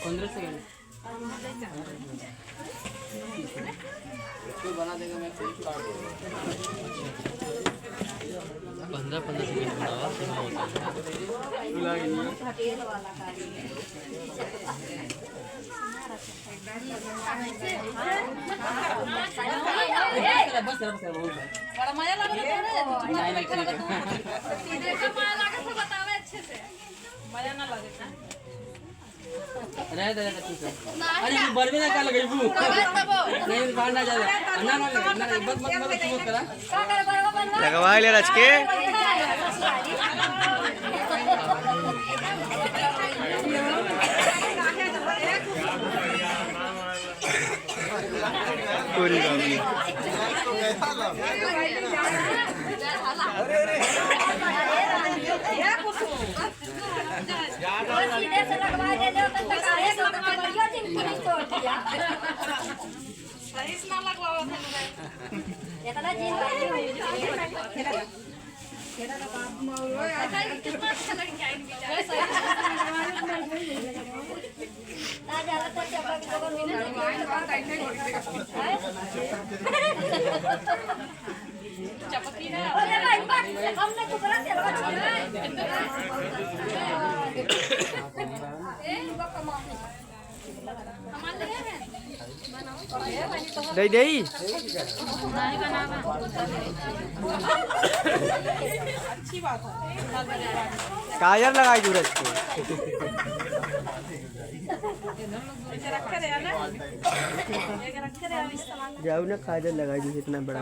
पंद्रह सेकंड बना देगा। मैं 15 सेकंड बनावा बस बड़ा मजा लग रहा है। अच्छे से मजा ना लगे रहे दे ठीक है। अरे बरबे ना का लगई बू नहीं बाहर ना जा ना ना बस मत करा लगवा ले रच के पूरी गाड़ी सीधे से लगवा दे दो तो तकाए तो बढ़िया दिन पुलिस छोड़ दिया सही से ना लगवाओ इतना जीव भाई केड़ा का बाप मोरो ऐसा कितना अच्छा लग गया इन बेचारे ना जाला तो चपा की तो मिले चपकी ना अरे भाई हमने तो बड़ा तेलवा छोड़ा दे दे अच्छी बात है काजर लगाई सूरज को रखे रहे ना रखे रहे इस्तेमाल जाओ ना काजर लगाई दी इतना बड़ा